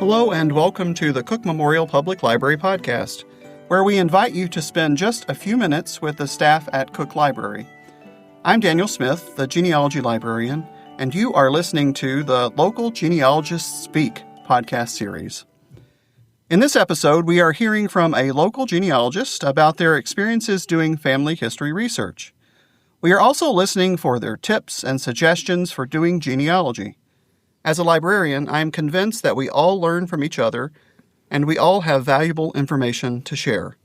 Hello and welcome to the Cook Memorial Public Library podcast, where we invite you to spend just a few minutes with the staff at Cook Library. I'm Daniel Smith, the genealogy librarian, and you are listening to the Local Genealogists Speak podcast series. In this episode, we are hearing from a local genealogist about their experiences doing family history research. We are also listening for their tips and suggestions for doing genealogy. As a librarian, I am convinced that we all learn from each other, and we all have valuable information to share.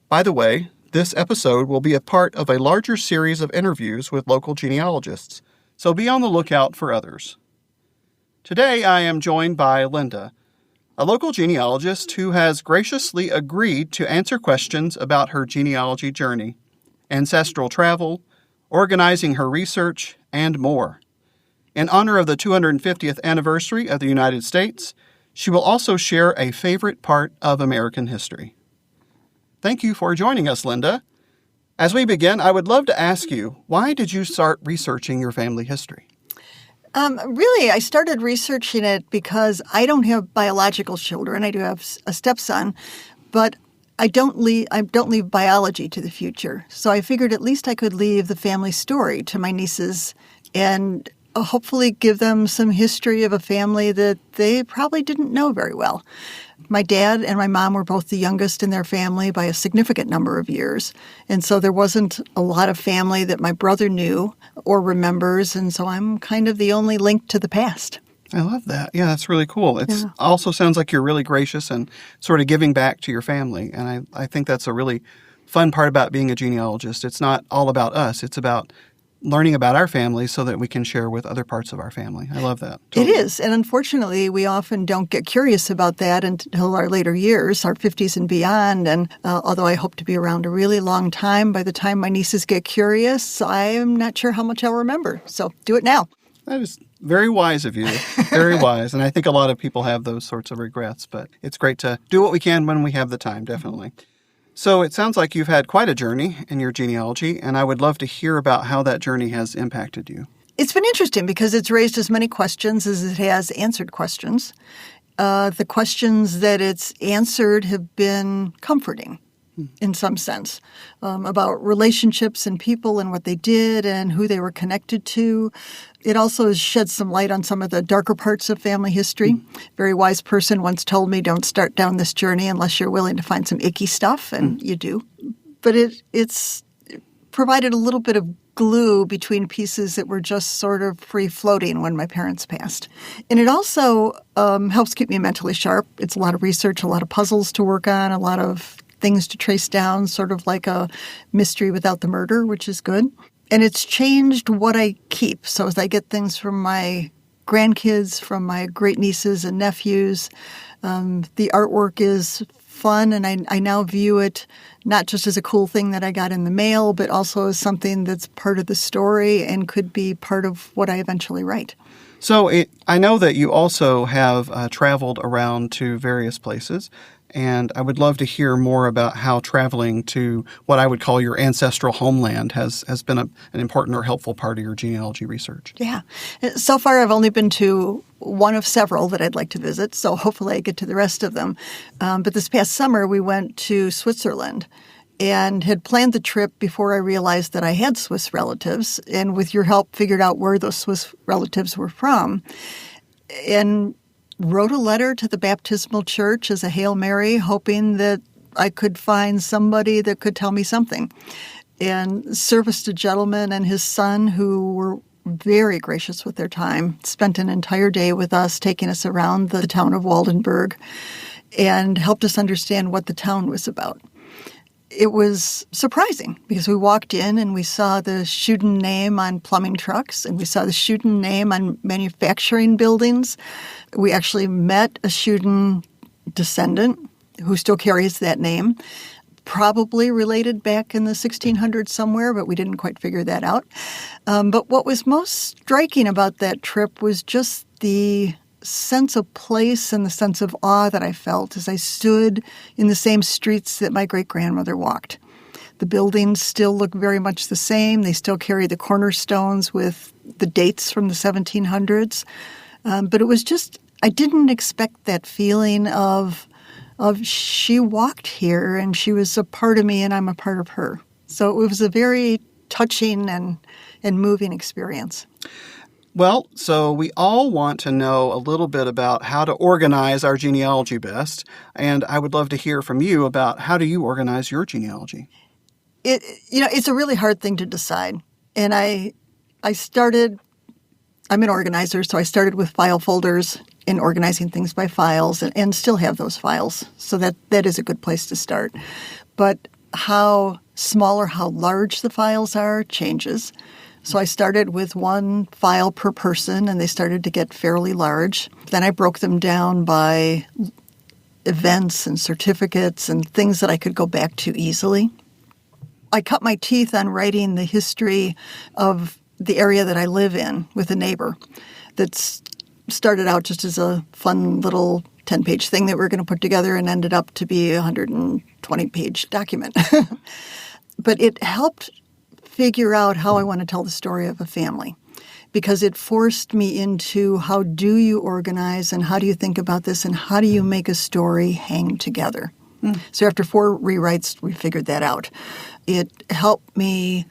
By the way, this episode will be a part of a larger series of interviews with local genealogists, so be on the lookout for others. Today, I am joined by Linda, a local genealogist who has graciously agreed to answer questions about her genealogy journey, ancestral travel, organizing her research, and more. In honor of the 250th anniversary of the United States, she will also share a favorite part of American history. Thank you for joining us, Linda. As we begin, I would love to ask you, why did you start researching your family history? Really, I started researching it because I don't have biological children. I do have a stepson, but I don't leave biology to the future. So I figured at least I could leave the family story to my nieces and hopefully give them some history of a family that they probably didn't know very well. My dad and my mom were both the youngest in their family by a significant number of years. And so there wasn't a lot of family that my brother knew or remembers. And so I'm kind of the only link to the past. I love that. Yeah, that's really cool. It also sounds like you're really gracious and sort of giving back to your family. And I think that's a really fun part about being a genealogist. It's not all about us. It's about learning about our family so that we can share with other parts of our family. I love that. Totally. It is. And unfortunately, we often don't get curious about that until our later years, our 50s and beyond. And although I hope to be around a really long time, by the time my nieces get curious, I'm not sure how much I'll remember. So do it now. That is very wise of you. Very wise. And I think a lot of people have those sorts of regrets. But it's great to do what we can when we have the time, definitely. So it sounds like you've had quite a journey in your genealogy, and I would love to hear about how that journey has impacted you. It's been interesting because it's raised as many questions as it has answered questions. The questions that it's answered have been comforting in some sense, about relationships and people and what they did and who they were connected to. It also has shed some light on some of the darker parts of family history. A very wise person once told me, don't start down this journey unless you're willing to find some icky stuff, and you do. But it's provided a little bit of glue between pieces that were just sort of free-floating when my parents passed. And it also helps keep me mentally sharp. It's a lot of research, a lot of puzzles to work on, a lot of things to trace down, sort of like a mystery without the murder, which is good. And it's changed what I keep. So as I get things from my grandkids, from my great-nieces and nephews, the artwork is fun, and I now view it not just as a cool thing that I got in the mail, but also as something that's part of the story and could be part of what I eventually write. So I know that you also have traveled around to various places, and I would love to hear more about how traveling to what I would call your ancestral homeland has been an important or helpful part of your genealogy research. Yeah. So far, I've only been to one of several that I'd like to visit, so hopefully I get to the rest of them. But this past summer, we went to Switzerland and had planned the trip before I realized that I had Swiss relatives, and with your help, figured out where those Swiss relatives were from. And wrote a letter to the baptismal church as a Hail Mary, hoping that I could find somebody that could tell me something. And serviced a gentleman and his son who were very gracious with their time, spent an entire day with us, taking us around the town of Waldenburg, and helped us understand what the town was about. It was surprising because we walked in and we saw the Schuden name on plumbing trucks and we saw the Schuden name on manufacturing buildings. We actually met a Schuden descendant who still carries that name, probably related back in the 1600s somewhere, but we didn't quite figure that out. But what was most striking about that trip was just the sense of place and the sense of awe that I felt as I stood in the same streets that my great-grandmother walked. The buildings still look very much the same. They still carry the cornerstones with the dates from the 1700s. But it was just I didn't expect that feeling of she walked here and she was a part of me and I'm a part of her. So it was a very touching and moving experience. Well, so we all want to know a little bit about how to organize our genealogy best, and I would love to hear from you about how do you organize your genealogy? It's a really hard thing to decide. And I'm an organizer, so I started with file folders and organizing things by files and still have those files. So that is a good place to start. But how small or how large the files are changes. So I started with one file per person, and they started to get fairly large. Then I broke them down by events and certificates and things that I could go back to easily. I cut my teeth on writing the history of the area that I live in with a neighbor that started out just as a fun little 10-page thing that we were going to put together and ended up to be a 120-page document. But it helped figure out how I want to tell the story of a family, because it forced me into how do you organize and how do you think about this and how do you make a story hang together. So after 4 rewrites, we figured that out. It helped me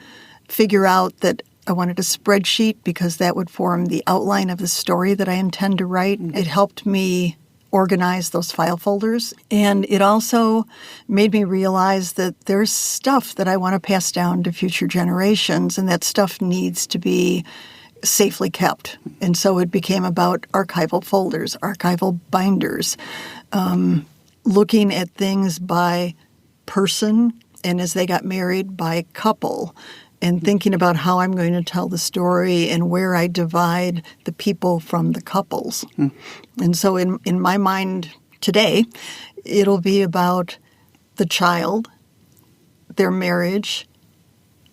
figure out that I wanted a spreadsheet because that would form the outline of the story that I intend to write. It helped me organize those file folders. And it also made me realize that there's stuff that I want to pass down to future generations, and that stuff needs to be safely kept. And so it became about archival folders, archival binders, looking at things by person, and as they got married, by couple, and thinking about how I'm going to tell the story and where I divide the people from the couples. And so in my mind today, it'll be about the child, their marriage,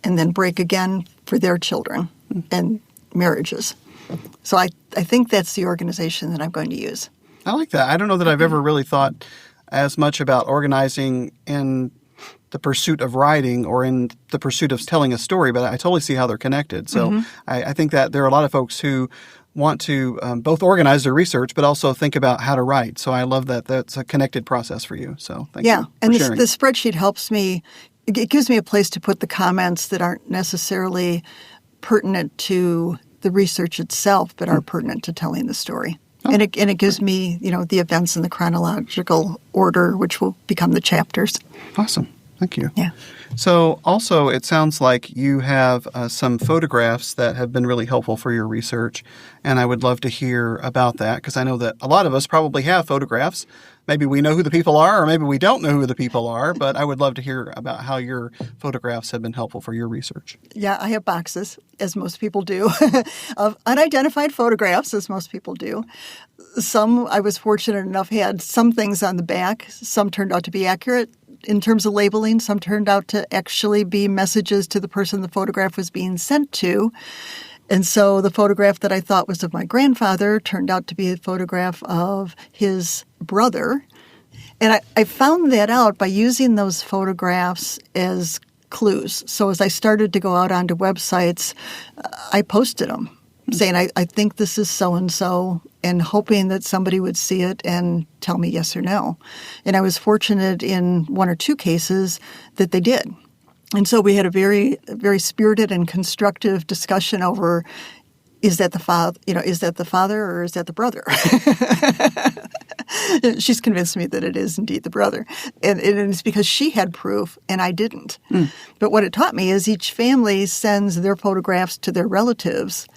and then break again for their children and marriages. So I think that's the organization that I'm going to use. I like that. I don't know that I've ever really thought as much about organizing in the pursuit of writing or in the pursuit of telling a story, but I totally see how they're connected. So I think that there are a lot of folks who want to both organize their research, but also think about how to write. So I love that that's a connected process for you. So thank you for sharing. The spreadsheet helps me. It gives me a place to put the comments that aren't necessarily pertinent to the research itself, but are pertinent to telling the story. Oh. And it gives me, the events in the chronological order, which will become the chapters. Awesome. Thank you. Yeah. So also, it sounds like you have some photographs that have been really helpful for your research, and I would love to hear about that because I know that a lot of us probably have photographs. Maybe we know who the people are, or maybe we don't know who the people are, but I would love to hear about how your photographs have been helpful for your research. Yeah, I have boxes, as most people do, of unidentified photographs, as most people do. Some, I was fortunate enough, had some things on the back. Some turned out to be accurate in terms of labeling. Some turned out to actually be messages to the person the photograph was being sent to. And so the photograph that I thought was of my grandfather turned out to be a photograph of his brother. And I found that out by using those photographs as clues. So as I started to go out onto websites, I posted them saying, I think this is so-and-so, and hoping that somebody would see it and tell me yes or no. And I was fortunate in 1 or 2 cases that they did. And so we had a very, very spirited and constructive discussion over, is that the father, or is that the brother? She's convinced me that it is indeed the brother. And it's because she had proof and I didn't. But what it taught me is each family sends their photographs to their relatives.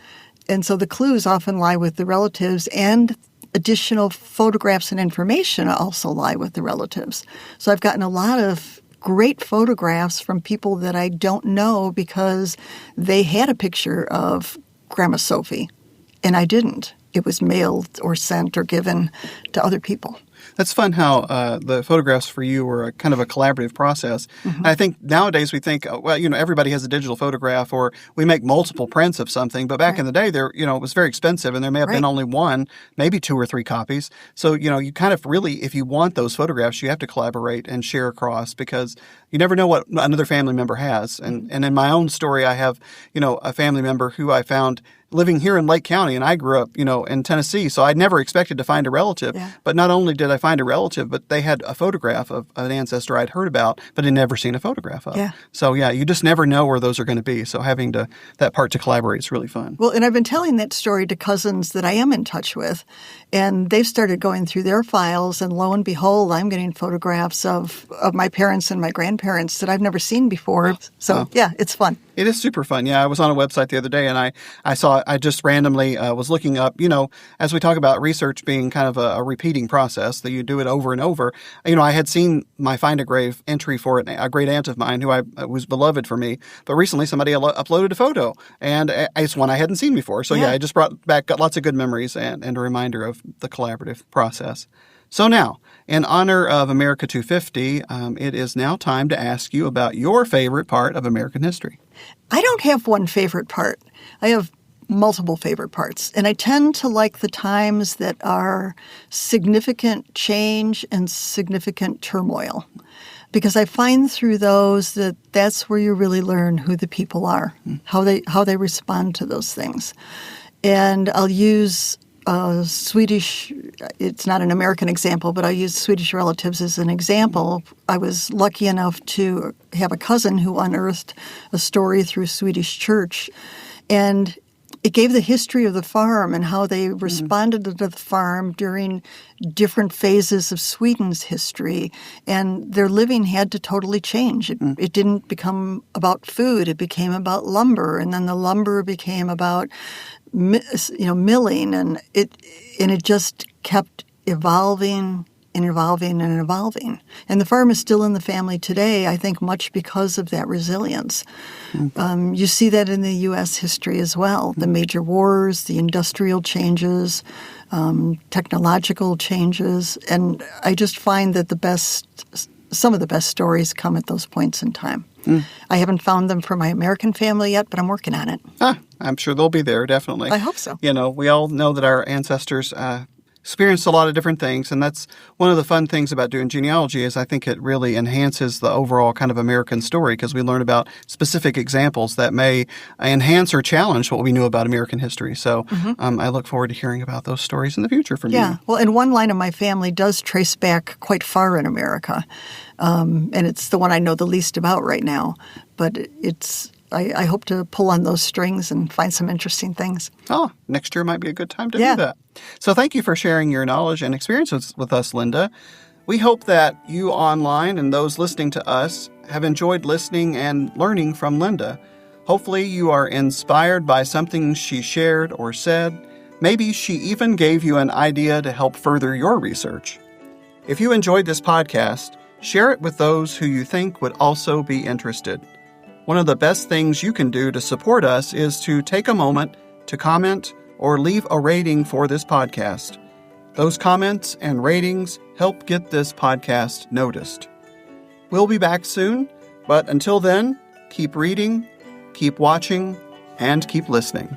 And so the clues often lie with the relatives, and additional photographs and information also lie with the relatives. So I've gotten a lot of great photographs from people that I don't know because they had a picture of Grandma Sophie, and I didn't. It was mailed or sent or given to other people. That's fun how the photographs for you were a kind of a collaborative process. And I think nowadays we think, everybody has a digital photograph or we make multiple prints of something. But back in the day, it was very expensive and there may have been only one, maybe 2 or 3 copies. So, you kind of really, if you want those photographs, you have to collaborate and share across because you never know what another family member has. And in my own story, I have, a family member who I found living here in Lake County, and I grew up, in Tennessee, so I never expected to find a relative. Yeah. But not only did I find a relative, but they had a photograph of an ancestor I'd heard about, but had never seen a photograph of. Yeah. So, you just never know where those are going to be. So having that part to collaborate is really fun. Well, and I've been telling that story to cousins that I am in touch with, and they've started going through their files, and lo and behold, I'm getting photographs of my parents and my grandparents that I've never seen before. So, it's fun. It is super fun. Yeah, I was on a website the other day, and I just randomly was looking up, as we talk about research being kind of a repeating process, that you do it over and over. I had seen my Find a Grave entry for it, a great aunt of mine who was beloved for me, but recently somebody uploaded a photo, and it's one I hadn't seen before. So it just got lots of good memories and a reminder of the collaborative process. So now, in honor of America 250, it is now time to ask you about your favorite part of American history. I don't have one favorite part. I have multiple favorite parts. And I tend to like the times that are significant change and significant turmoil, because I find through those that's where you really learn who the people are, how they respond to those things. And I'll use Swedish, it's not an American example, but I use Swedish relatives as an example. I was lucky enough to have a cousin who unearthed a story through Swedish church, and it gave the history of the farm and how they responded to the farm during different phases of Sweden's history, and their living had to totally change. It didn't become about food; it became about lumber, and then the lumber became about milling, and it just kept evolving and evolving and evolving. And the farm is still in the family today, I think, much because of that resilience. You see that in the U.S. history as well. The major wars, the industrial changes, technological changes, and I just find that some of the best stories come at those points in time. I haven't found them for my American family yet, but I'm working on it. I'm sure they'll be there, definitely. I hope so. We all know that our ancestors experienced a lot of different things, and that's one of the fun things about doing genealogy is I think it really enhances the overall kind of American story, because we learn about specific examples that may enhance or challenge what we knew about American history. So I look forward to hearing about those stories in the future from you. Yeah, well, and one line of my family does trace back quite far in America, and it's the one I know the least about right now, but I hope to pull on those strings and find some interesting things. Oh, next year might be a good time to do that. So thank you for sharing your knowledge and experiences with us, Linda. We hope that you online and those listening to us have enjoyed listening and learning from Linda. Hopefully you are inspired by something she shared or said. Maybe she even gave you an idea to help further your research. If you enjoyed this podcast, share it with those who you think would also be interested. One of the best things you can do to support us is to take a moment to comment or leave a rating for this podcast. Those comments and ratings help get this podcast noticed. We'll be back soon, but until then, keep reading, keep watching, and keep listening.